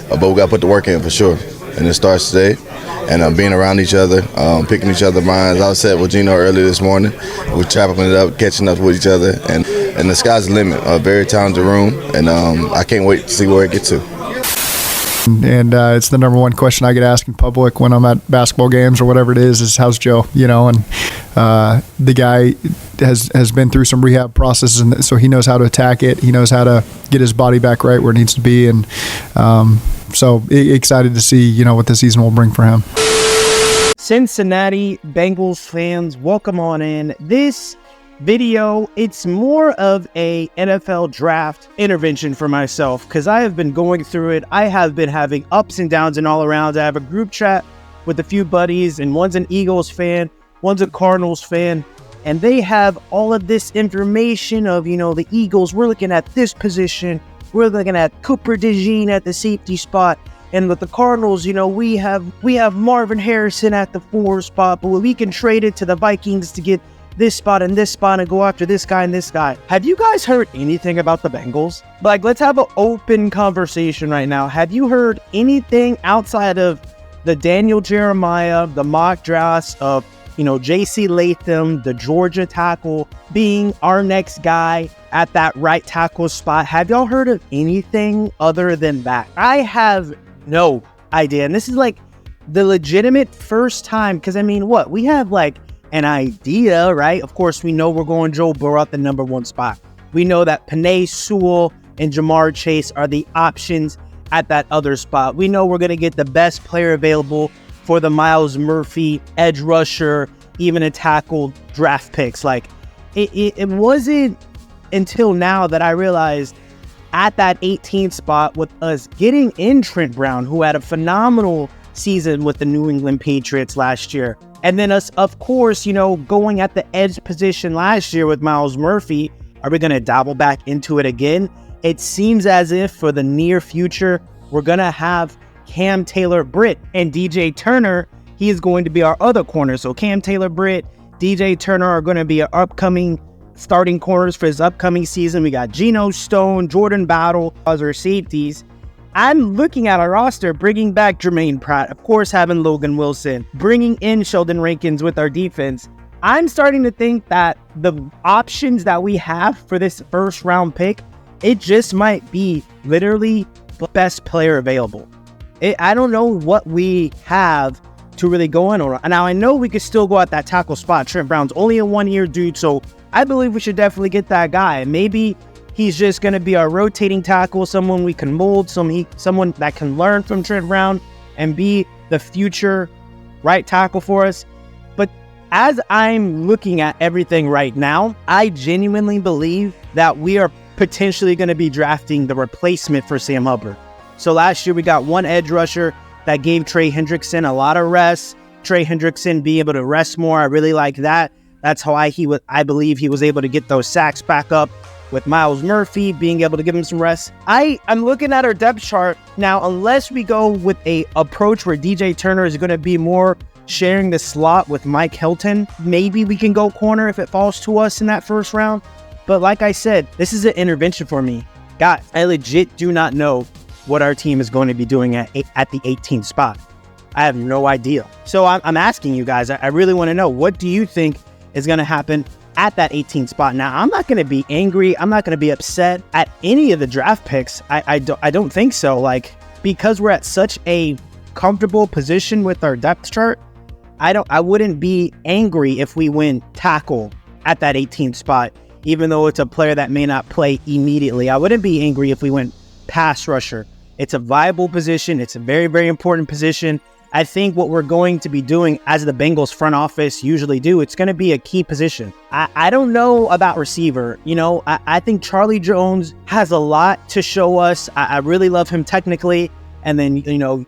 but we got to put the work in for sure. And it starts today. And being around each other, picking each other's minds. I was set with Gino earlier this morning. We're chopping it up, catching up with each other, and the sky's the limit. A very talented room, and I can't wait to see where it gets to. And it's the number one question I get asked in public when I'm at basketball games or whatever it is how's Joe? And the guy has been through some rehab processes, and so he knows how to attack it. He knows how to get his body back right where it needs to be, and so excited to see what the season will bring for him. Cincinnati Bengals fans, welcome on in. This video, it's more of a NFL draft intervention for myself because I have been going through it. I have been having ups and downs and all around. I have a group chat with a few buddies, and one's an Eagles fan, one's a Cardinals fan, and they have all of this information of, the Eagles, we're looking at this position, we're looking at Cooper DeJean at the safety spot. And with the Cardinals, we have Marvin Harrison at the 4 spot, but we can trade it to the Vikings to get this spot and go after this guy and this guy. Have you guys heard anything about the Bengals? Let's have an open conversation right now. Have you heard anything outside of the Daniel Jeremiah, the mock drafts of, J.C. Latham, the Georgia tackle, being our next guy at that right tackle spot? Have y'all heard of anything other than that? I have no idea. And this is the legitimate first time, because we have an idea, right? Of course, we know we're going Joe Burrow at the number 1 spot. We know that Penei Sewell and Jamar Chase are the options at that other spot. We know we're going to get the best player available for the Myles Murphy, edge rusher, even a tackle draft picks. It wasn't until now that I realized at that 18th spot, with us getting in Trent Brown, who had a phenomenal season with the New England Patriots last year. And then us, of course, going at the edge position last year with Myles Murphy. Are we going to dabble back into it again? It seems as if for the near future, we're going to have Cam Taylor-Britt and DJ Turner. He is going to be our other corner. So Cam Taylor-Britt, DJ Turner are going to be our upcoming starting corners for his upcoming season. We got Geno Stone, Jordan Battle as our safeties. I'm looking at our roster, bringing back Jermaine Pratt, of course having Logan Wilson, bringing in Sheldon Rankins with our defense. I'm starting to think that the options that we have for this first round pick, it just might be literally the best player available. I don't know what we have to really go in on. Now, I know we could still go at that tackle spot. Trent Brown's only a 1-year dude, so I believe we should definitely get that guy. Maybe he's just going to be our rotating tackle, someone we can mold, someone that can learn from Trent Brown and be the future right tackle for us. But as I'm looking at everything right now, I genuinely believe that we are potentially going to be drafting the replacement for Sam Hubbard. So last year we got one edge rusher that gave Trey Hendrickson a lot of rest. Trey Hendrickson being able to rest more, I really like that. That's how I believe he was able to get those sacks back up with Myles Murphy, being able to give him some rest. I'm looking at our depth chart now. Unless we go with a approach where DJ Turner is going to be more sharing the slot with Mike Hilton, maybe we can go corner if it falls to us in that first round. But like I said, this is an intervention for me. Guys, I legit do not know what our team is going to be doing at the 18th spot. I have no idea. So I'm asking you guys, I really want to know, what do you think is going to happen at that 18th spot? Now, I'm not going to be angry. I'm not going to be upset at any of the draft picks. I don't think so. Because we're at such a comfortable position with our depth chart, I wouldn't be angry if we win tackle at that 18th spot, even though it's a player that may not play immediately. I wouldn't be angry if we went pass rusher. It's a viable position. It's a very, very important position. I think what we're going to be doing, as the Bengals front office usually do, it's going to be a key position. I don't know about receiver. I think Charlie Jones has a lot to show us. I really love him technically. And then,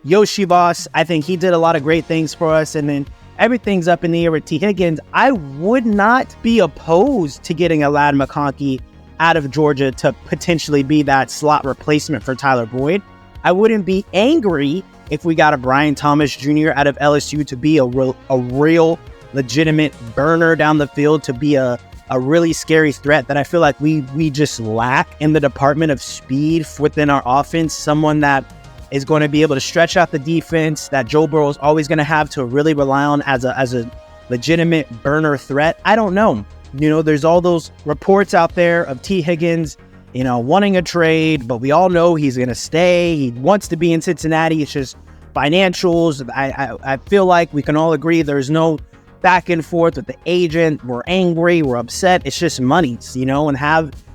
Yoshi Voss, I think he did a lot of great things for us. And then everything's up in the air with T. Higgins. I would not be opposed to getting a Ladd McConkey out of Georgia to potentially be that slot replacement for Tyler Boyd. I wouldn't be angry if we got a Brian Thomas Jr. out of LSU to be a real legitimate burner down the field, to be a really scary threat that I feel like we just lack in the department of speed within our offense. Someone that is going to be able to stretch out the defense that Joe Burrow is always going to have to really rely on as a legitimate burner threat? I don't know. There's all those reports out there of T. Higgins, wanting a trade, but we all know he's going to stay. He wants to be in Cincinnati. It's just financials. I feel like we can all agree there's no back and forth with the agent. We're angry. We're upset. It's just money, and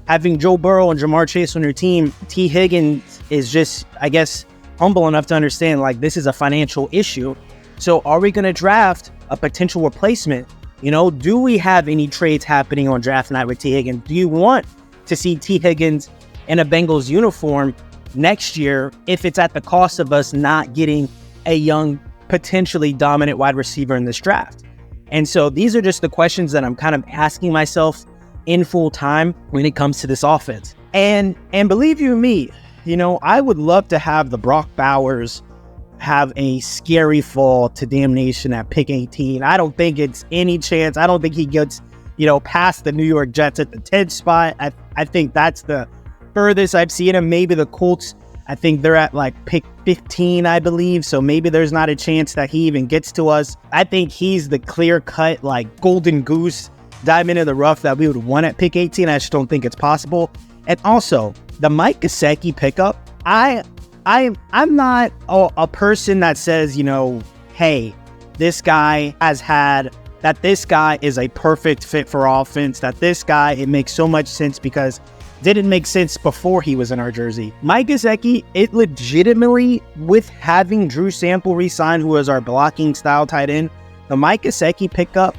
having Joe Burrow and Jamar Chase on your team, T. Higgins is just, I guess, humble enough to understand, like, this is a financial issue. So are we going to draft a potential replacement? Do we have any trades happening on draft night with T. Higgins? Do you want to see T. Higgins in a Bengals uniform next year if it's at the cost of us not getting a young, potentially dominant wide receiver in this draft? And so these are just the questions that I'm kind of asking myself in full time when it comes to this offense. And believe you me, I would love to have the Brock Bowers have a scary fall to damnation at pick 18. I don't think it's any chance. I don't think he gets, past the New York Jets at the 10th spot. I think that's the furthest I've seen him. Maybe the Colts, I think they're at like pick 15, I believe. So maybe there's not a chance that he even gets to us. I think he's the clear-cut, like, golden goose diamond in the rough that we would want at pick 18. I just don't think it's possible. And also, the Mike Gesicki pickup, I'm not a person that says, hey, this guy this guy is a perfect fit for offense, that this guy, it makes so much sense because it didn't make sense before he was in our jersey. Mike Gesicki, it legitimately, with having Drew Sample re-sign, who is our blocking style tight end, the Mike Gesicki pickup,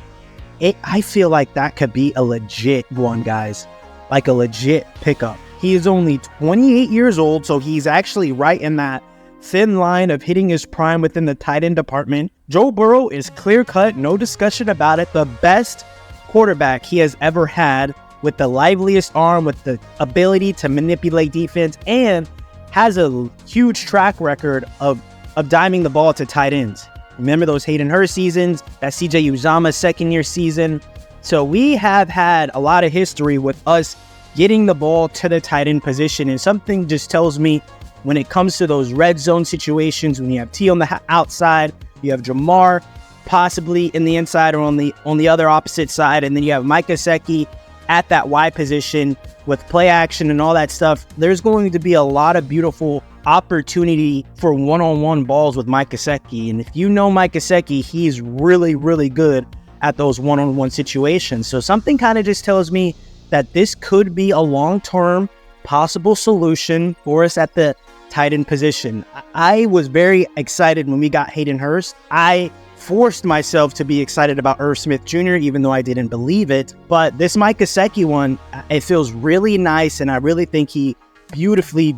I feel like that could be a legit one, guys. Like a legit pickup. He is only 28 years old, so he's actually right in that thin line of hitting his prime within the tight end department. Joe Burrow is clear-cut, no discussion about it, the best quarterback he has ever had, with the liveliest arm, with the ability to manipulate defense, and has a huge track record of diming the ball to tight ends. Remember those Hayden Hurst seasons, that CJ Uzomah second-year season? So we have had a lot of history with us getting the ball to the tight end position, and something just tells me when it comes to those red zone situations, when you have T on the outside, you have Jamar possibly in the inside or on the other opposite side, and then you have Mike Gesicki at that wide position with play action and all that stuff. There's going to be a lot of beautiful opportunity for one-on-one balls with Mike Gesicki, and if you know Mike Gesicki, he's really, really good at those one-on-one situations. So something kind of just tells me that this could be a long-term possible solution for us at the tight end position. I was very excited when we got Hayden Hurst. I forced myself to be excited about Irv Smith Jr., even though I didn't believe it. But this Mike Gesicki one, it feels really nice, and I really think he beautifully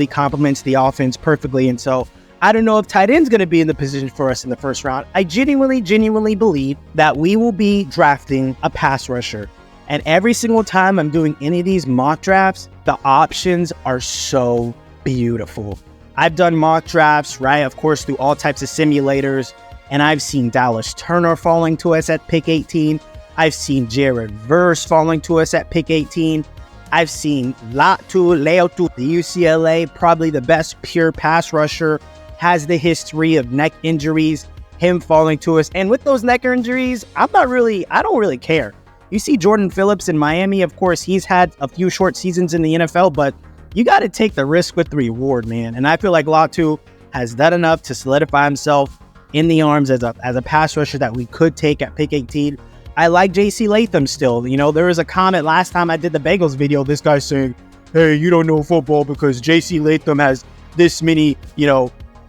complements the offense perfectly. And so I don't know if tight end's going to be in the position for us in the first round. I genuinely believe that we will be drafting a pass rusher. And every single time I'm doing any of these mock drafts, the options are so beautiful. I've done mock drafts, right? Of course, through all types of simulators. And I've seen Dallas Turner falling to us at pick 18. I've seen Jared Verse falling to us at pick 18. I've seen Latu Leotu, the UCLA, probably the best pure pass rusher, has the history of neck injuries, him falling to us. And with those neck injuries, I don't really care. You see Jordan Phillips in Miami, of course, he's had a few short seasons in the NFL, but you got to take the risk with the reward, man. And I feel like Latu has done enough to solidify himself in the arms as a pass rusher that we could take at pick 18. I like J.C. Latham still. There was a comment last time I did the Bengals video, this guy saying, hey, you don't know football because J.C. Latham has this many,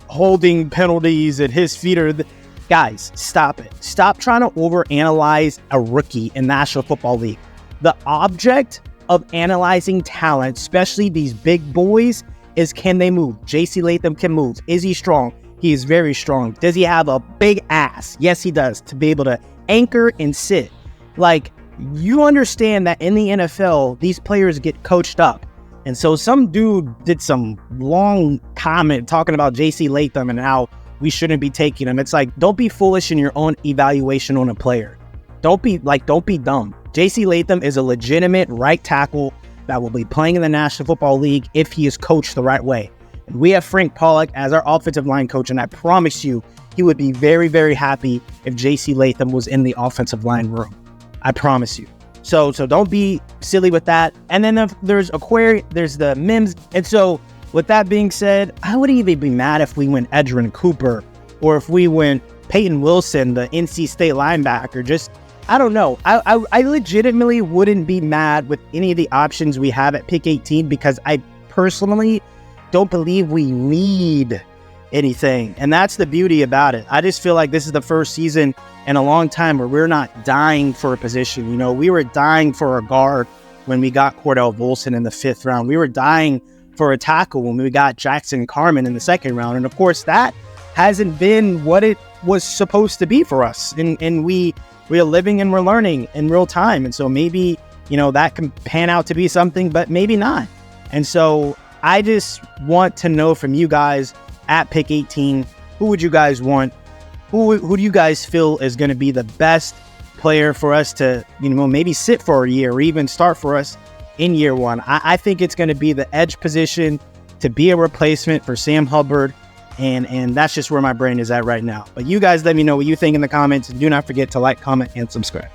holding penalties and his feet are... Guys, stop it. Stop trying to overanalyze a rookie in National Football League. The object of analyzing talent, especially these big boys, is can they move? J.C. Latham can move. Is he strong? He is very strong. Does he have a big ass? Yes, he does, to be able to anchor and sit. Like, you understand that in the NFL, these players get coached up. And so some dude did some long comment talking about J.C. Latham and how we shouldn't be taking him. It's like, don't be foolish in your own evaluation on a player. Don't be dumb. J.C. Latham is a legitimate right tackle that will be playing in the National Football League if he is coached the right way. We have Frank Pollock as our offensive line coach, and I promise you, he would be very, very happy if J.C. Latham was in the offensive line room. I promise you. So don't be silly with that. And then there's the Mims. And so with that being said, I wouldn't even be mad if we went Edgerrin Cooper or if we went Peyton Wilson, the NC State linebacker. Just, I don't know. I legitimately wouldn't be mad with any of the options we have at pick 18 because I personally don't believe we need anything. And that's the beauty about it. I just feel like this is the first season in a long time where we're not dying for a position. You know, we were dying for a guard when we got Cordell Volson in the 5th round. We were dying for a tackle when we got Jackson Carman in the 2nd round. And of course, that hasn't been what it was supposed to be for us. And we are living and we're learning in real time. And so maybe, you know, that can pan out to be something, but maybe not. And so I just want to know from you guys at pick 18, who would you guys want? Who do you guys feel is going to be the best player for us to, you know, maybe sit for a year or even start for us in year one? I think it's going to be the edge position to be a replacement for Sam Hubbard. And that's just where my brain is at right now. But you guys let me know what you think in the comments. And do not forget to like, comment, and subscribe.